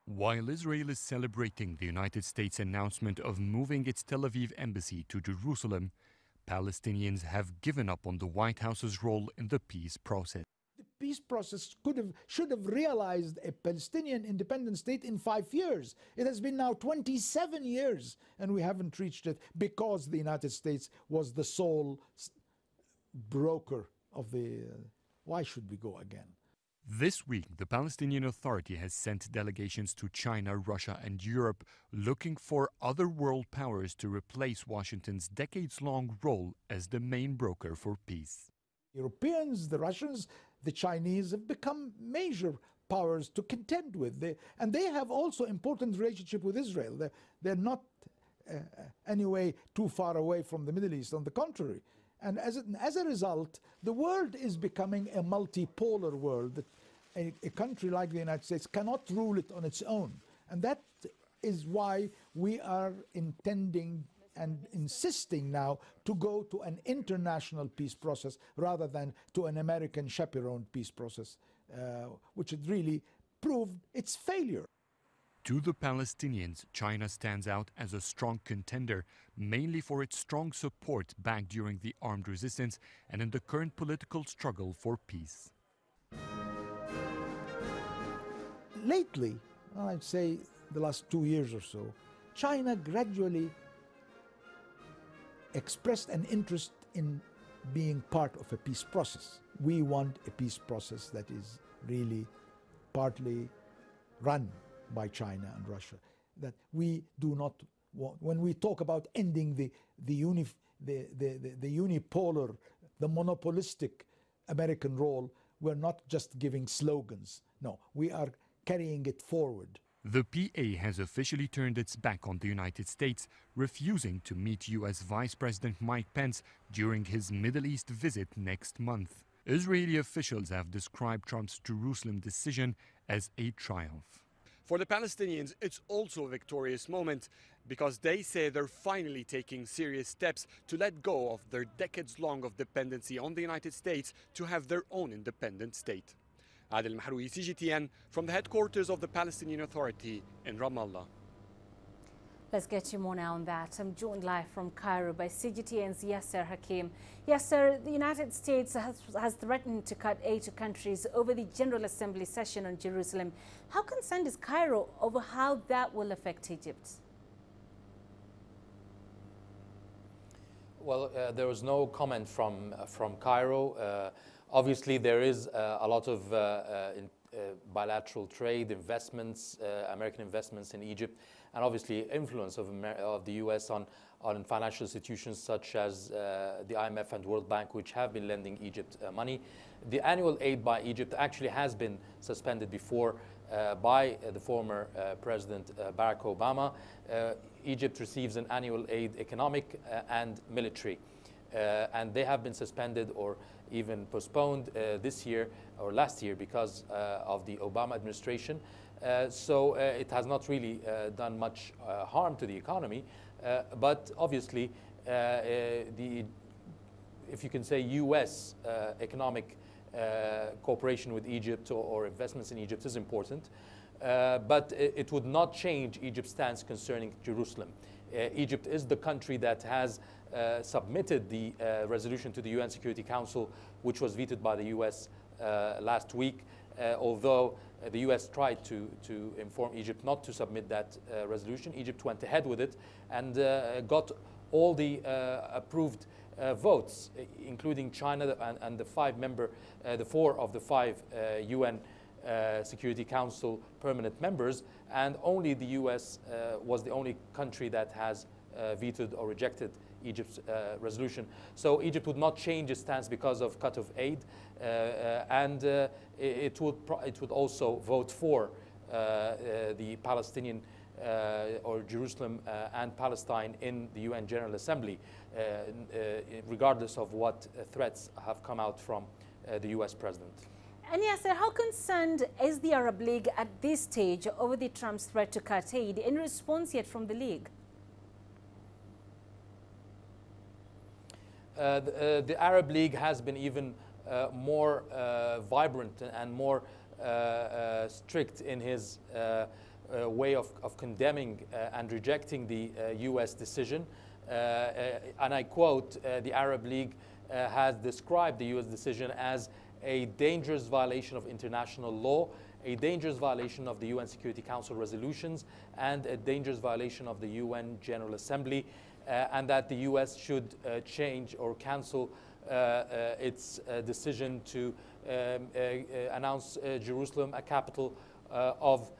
While Israel is celebrating the United States' announcement of moving its Tel Aviv embassy to Jerusalem, Palestinians have given up on the White House's role in the peace process. The peace process should have realized a Palestinian independent state in 5 years. It has been now 27 years and we haven't reached it because the United States was the sole broker of the... Why should we go again? This week, the Palestinian Authority has sent delegations to China, Russia, and Europe looking for other world powers to replace Washington's decades-long role as the main broker for peace. Europeans, the Russians, the Chinese have become major powers to contend with. And they have also important relationship with Israel. They're not anyway too far away from the Middle East, on the contrary. And as a result, the world is becoming a multipolar world. That a country like the United States cannot rule it on its own. And that is why we are intending and insisting now to go to an international peace process rather than to an American chaperoned peace process, which had really proved its failure. To the Palestinians, China stands out as a strong contender, mainly for its strong support back during the armed resistance and in the current political struggle for peace. Lately, I'd say the last 2 years or so, China gradually expressed an interest in being part of a peace process. We want a peace process that is really partly run by China and Russia, that we do not want. When we talk about ending the unipolar, the monopolistic American role, we're not just giving slogans. No, we are carrying it forward. The PA has officially turned its back on the United States, refusing to meet U.S. Vice President Mike Pence during his Middle East visit next month. Israeli officials have described Trump's Jerusalem decision as a triumph. For the Palestinians, it's also a victorious moment because they say they're finally taking serious steps to let go of their decades-long of dependency on the United States to have their own independent state. Adel El Mahrouky, CGTN, from the headquarters of the Palestinian Authority in Ramallah. Let's get you more now on that. I'm joined live from Cairo by CGTN's Yasser Hakim. Yasser, the United States has threatened to cut aid to countries over the General Assembly session on Jerusalem. How concerned is Cairo over how that will affect Egypt? Well, there was no comment from Cairo. Obviously, there is a lot of bilateral trade investments, American investments in Egypt, and obviously influence of the U.S. on financial institutions such as the IMF and World Bank, which have been lending Egypt money. The annual aid by Egypt actually has been suspended before by the former President Barack Obama. Egypt receives an annual aid, economic and military, and they have been suspended or even postponed this year or last year because of the Obama administration. So it has not really done much harm to the economy, but obviously if you can say U.S. Economic cooperation with Egypt or investments in Egypt is important, but it would not change Egypt's stance concerning Jerusalem. Egypt is the country that has submitted the resolution to the UN Security Council, which was vetoed by the U.S. Last week, although the U.S. tried to inform Egypt not to submit that resolution. Egypt went ahead with it and got all the approved votes, including China and the four of the five UN Security Council permanent members, and only the U.S. was the only country that has vetoed or rejected Egypt's resolution. So Egypt would not change its stance because of cut of aid, and it would also vote for the Palestinian or Jerusalem and Palestine in the UN General Assembly, regardless of what threats have come out from the U.S. President. And Yasser, how concerned is the Arab League at this stage over the Trump's threat to cut aid? Any response yet from the League? The Arab League has been even more vibrant and more strict in his way of condemning and rejecting the U.S. decision. And I quote, the Arab League has described the U.S. decision as a dangerous violation of international law, a dangerous violation of the UN Security Council resolutions, and a dangerous violation of the UN General Assembly, and that the U.S. should change or cancel its decision to announce Jerusalem a capital of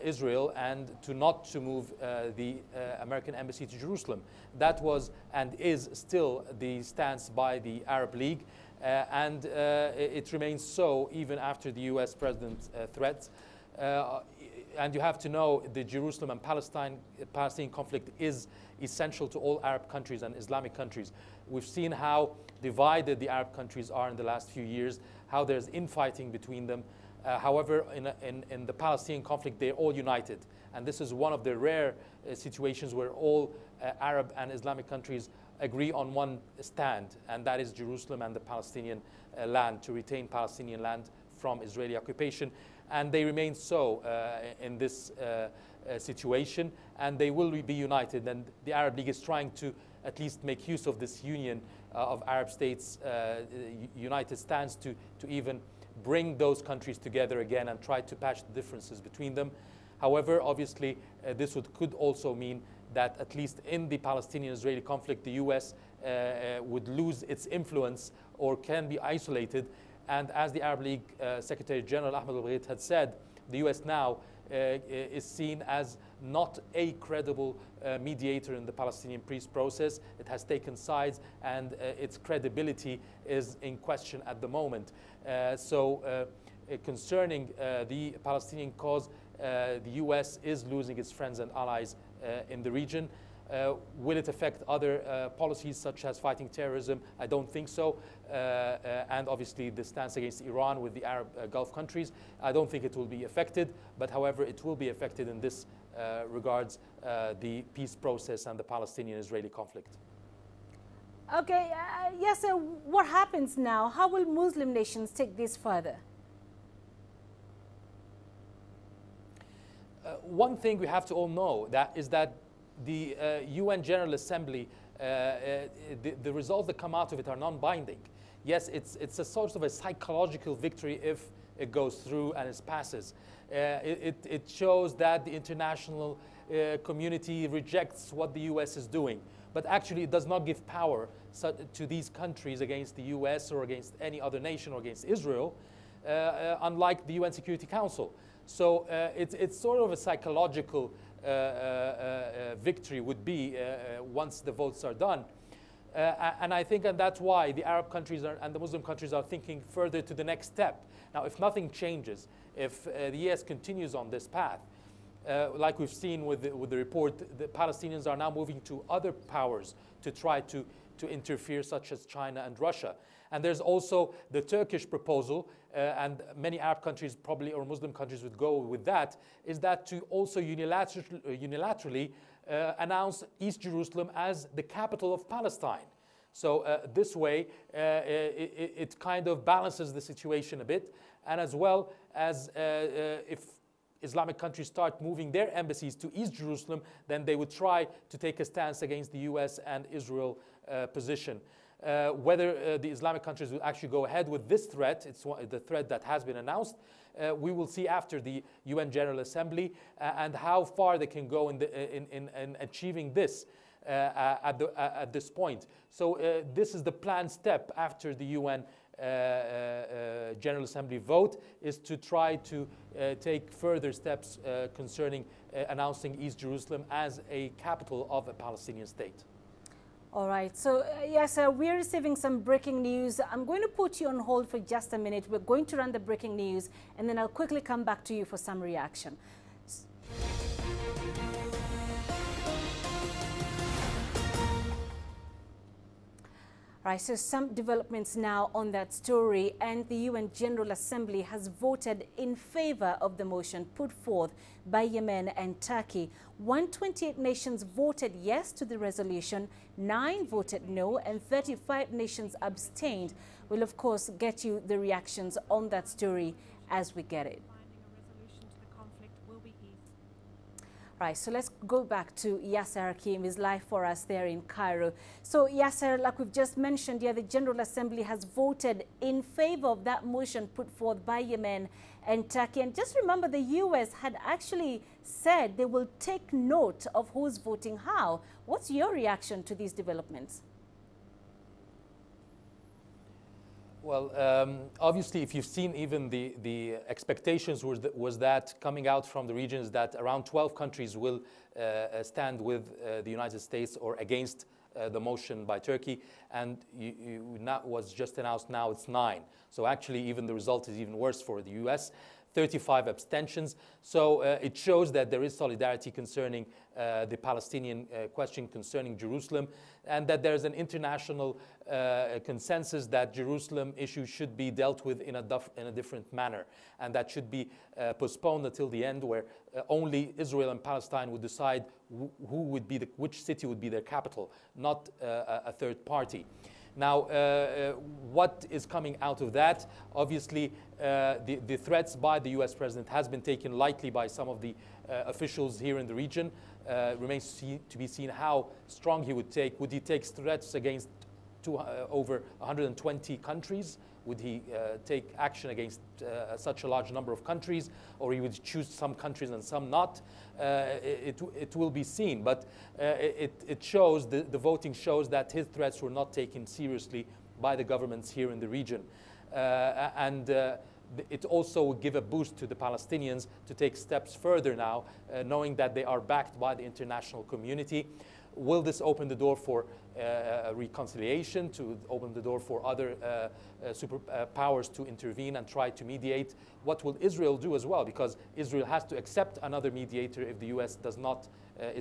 Israel, and not to move the American embassy to Jerusalem. That was and is still the stance by the Arab League, and it remains so even after the U.S. president's threats. And you have to know the Jerusalem and Palestinian conflict is essential to all Arab countries and Islamic countries. We've seen how divided the Arab countries are in the last few years, how there's infighting between them. However, in the Palestinian conflict, they're all united. And this is one of the rare situations where all Arab and Islamic countries agree on one stand, and that is Jerusalem and the Palestinian land, to retain Palestinian land from Israeli occupation. And they remain so in this situation, and they will be united. And the Arab League is trying to at least make use of this union of Arab states, united stands, to even bring those countries together again and try to patch the differences between them. However, obviously, this could also mean that at least in the Palestinian-Israeli conflict, the U.S. Would lose its influence or can be isolated. And as the Arab League Secretary General Ahmed al-Ghait had said, the U.S. now is seen as not a credible mediator in the Palestinian peace process. It has taken sides, and its credibility is in question at the moment. Concerning the Palestinian cause, the U.S. is losing its friends and allies in the region. Will it affect other policies such as fighting terrorism? I don't think so. And obviously the stance against Iran with the Arab Gulf countries, I don't think it will be affected. But however, it will be affected in this regards the peace process and the Palestinian-Israeli conflict. Okay, yes, sir. What happens now? How will Muslim nations take this further? One thing we have to all know is that the UN General Assembly, the results that come out of it are non-binding. Yes, it's a sort of a psychological victory if it goes through and it passes. It shows that the international community rejects what the US is doing. But actually it does not give power to these countries against the US or against any other nation or against Israel, unlike the UN Security Council. So it's sort of a psychological victory would be once the votes are done. And I think that's why the Arab countries and the Muslim countries are thinking further to the next step. Now, if nothing changes, if the US continues on this path, like we've seen with the report, the Palestinians are now moving to other powers to try to interfere, such as China and Russia. And there's also the Turkish proposal, and many Arab countries probably, or Muslim countries would go with that, is that to also unilaterally announce East Jerusalem as the capital of Palestine. So this way, it kind of balances the situation a bit. And as well as if Islamic countries start moving their embassies to East Jerusalem, then they would try to take a stance against the US and Israel position. Whether the Islamic countries will actually go ahead with this threat, it's the threat that has been announced, we will see after the UN General Assembly and how far they can go in achieving this at this point. So this is the planned step after the UN General Assembly vote, is to try to take further steps concerning announcing East Jerusalem as a capital of a Palestinian state. All right. So, yes, we're receiving some breaking news. I'm going to put you on hold for just a minute. We're going to run the breaking news, and then I'll quickly come back to you for some reaction. Right, so some developments now on that story, and the UN General Assembly has voted in favor of the motion put forth by Yemen and Turkey. 128 nations voted yes to the resolution, 9 voted no, and 35 nations abstained. We'll, of course, get you the reactions on that story as we get it. Right, so let's go back to Yasser Hakim, who's live for us there in Cairo. So Yasser, like we've just mentioned here, the General Assembly has voted in favor of that motion put forth by Yemen and Turkey. And just remember, the U.S. had actually said they will take note of who's voting how. What's your reaction to these developments? Well, obviously, if you've seen even the expectations was that coming out from the regions that around 12 countries will stand with the United States or against the motion by Turkey, and was just announced now it's 9. So actually, even the result is even worse for the U.S. 35 abstentions. So it shows that there is solidarity concerning the Palestinian question, concerning Jerusalem, and that there's an international consensus that Jerusalem issue should be dealt with in a different manner, and that should be postponed until the end, where only Israel and Palestine would decide who would be which city would be their capital, not a third party. Now, what is coming out of that? Obviously, the threats by the U.S. president has been taken lightly by some of the officials here in the region. Remains to be seen how strong he would take. Would he take threats against over 120 countries? Would he take action against such a large number of countries, or he would choose some countries and some not? It will be seen, but it shows, the voting shows that his threats were not taken seriously by the governments here in the region. It also will give a boost to the Palestinians to take steps further now, knowing that they are backed by the international community. Will this open the door for reconciliation, to open the door for other superpowers to intervene and try to mediate? What will Israel do as well? Because Israel has to accept another mediator if the U.S. is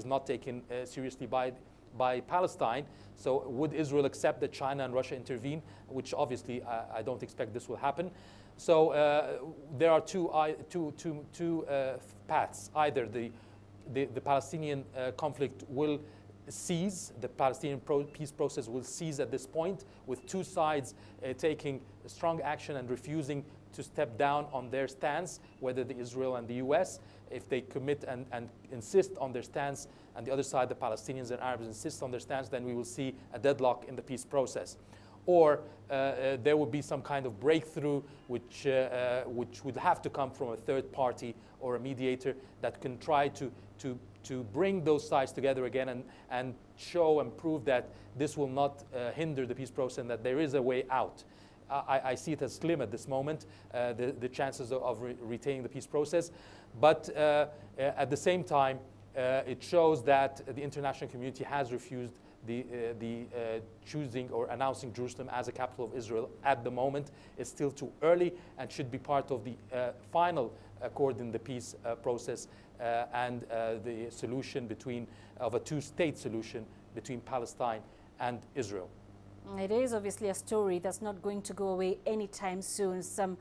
not taken seriously by Palestine. So would Israel accept that China and Russia intervene? Which obviously I don't expect this will happen. So there are two paths. Either the Palestinian conflict will cease, the Palestinian peace process will cease at this point, with two sides taking strong action and refusing to step down on their stance, whether the Israel and the U.S. If they commit and insist on their stance, and the other side, the Palestinians and Arabs, insist on their stance, then we will see a deadlock in the peace process. Or there will be some kind of breakthrough which would have to come from a third party or a mediator that can try to bring those sides together again and show and prove that this will not hinder the peace process and that there is a way out. I see it as slim at this moment, the chances of retaining the peace process. But at the same time, it shows that the international community has refused the choosing or announcing Jerusalem as a capital of Israel at the moment. It's still too early and should be part of the final accord in the peace process and the solution of a two-state solution between Palestine and Israel. It is obviously a story that's not going to go away anytime soon. Some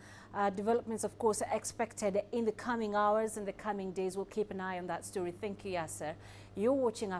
developments, of course, are expected in the coming hours and the coming days. We'll keep an eye on that story. Thank you, Yasser. You're watching